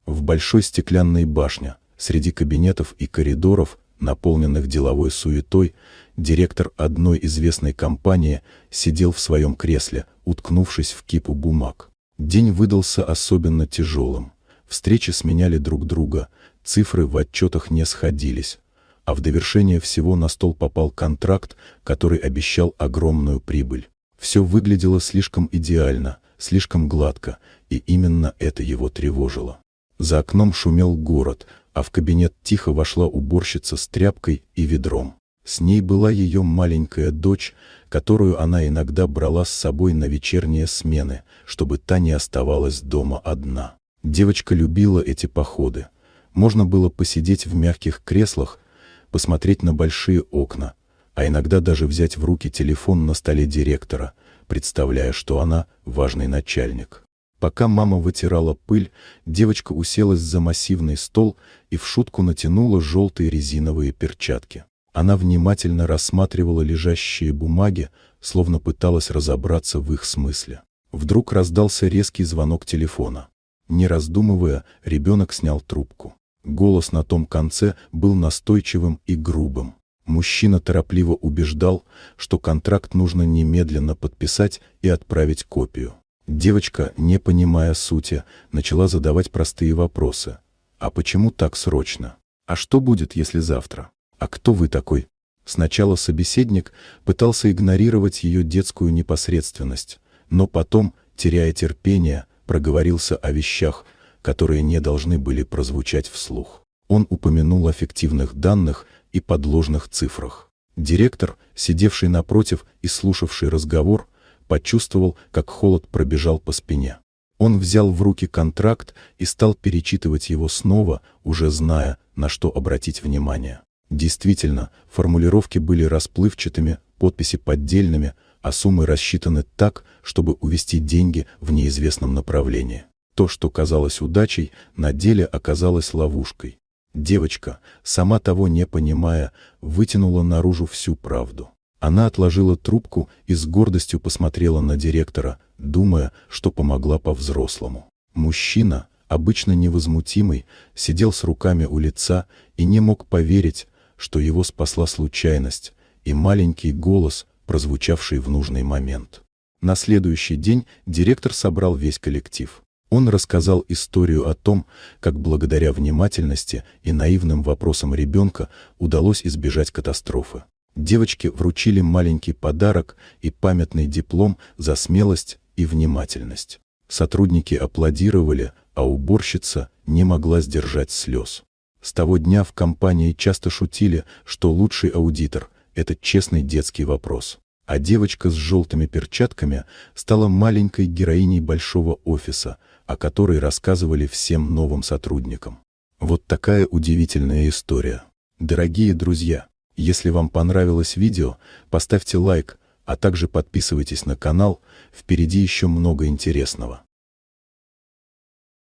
В большой стеклянной башне, среди кабинетов и коридоров, наполненных деловой суетой, директор одной известной компании сидел в своем кресле, уткнувшись в кипу бумаг. День выдался особенно тяжелым. Встречи сменяли друг друга, цифры в отчетах не сходились. А в довершение всего на стол попал контракт, который обещал огромную прибыль. Все выглядело слишком идеально, слишком гладко, и именно это его тревожило. За окном шумел город, а в кабинет тихо вошла уборщица с тряпкой и ведром. С ней была ее маленькая дочь, которую она иногда брала с собой на вечерние смены, чтобы та не оставалась дома одна. Девочка любила эти походы. Можно было посидеть в мягких креслах, посмотреть на большие окна, а иногда даже взять в руки телефон на столе директора, представляя, что она важный начальник. Пока мама вытирала пыль, девочка уселась за массивный стол и в шутку натянула желтые резиновые перчатки. Она внимательно рассматривала лежащие бумаги, словно пыталась разобраться в их смысле. Вдруг раздался резкий звонок телефона. Не раздумывая, ребенок снял трубку. Голос на том конце был настойчивым и грубым. Мужчина торопливо убеждал, что контракт нужно немедленно подписать и отправить копию. Девочка, не понимая сути, начала задавать простые вопросы. «А почему так срочно? А что будет, если завтра? А кто вы такой?» Сначала собеседник пытался игнорировать ее детскую непосредственность, но потом, теряя терпение, проговорился о вещах, которые не должны были прозвучать вслух. Он упомянул о фиктивных данных и подложных цифрах. Директор, сидевший напротив и слушавший разговор, почувствовал, как холод пробежал по спине. Он взял в руки контракт и стал перечитывать его снова, уже зная, на что обратить внимание. Действительно, формулировки были расплывчатыми, подписи поддельными, а суммы рассчитаны так, чтобы увести деньги в неизвестном направлении. То, что казалось удачей, на деле оказалось ловушкой. Девочка, сама того не понимая, вытянула наружу всю правду. Она отложила трубку и с гордостью посмотрела на директора, думая, что помогла по-взрослому. Мужчина, обычно невозмутимый, сидел с руками у лица и не мог поверить, что его спасла случайность и маленький голос, прозвучавший в нужный момент. На следующий день директор собрал весь коллектив. Он рассказал историю о том, как благодаря внимательности и наивным вопросам ребенка удалось избежать катастрофы. Девочке вручили маленький подарок и памятный диплом за смелость и внимательность. Сотрудники аплодировали, а уборщица не могла сдержать слез. С того дня в компании часто шутили, что лучший аудитор – это честный детский вопрос. А девочка с желтыми перчатками стала маленькой героиней большого офиса, о которой рассказывали всем новым сотрудникам. Вот такая удивительная история. Дорогие друзья, если вам понравилось видео, поставьте лайк, а также подписывайтесь на канал, впереди еще много интересного.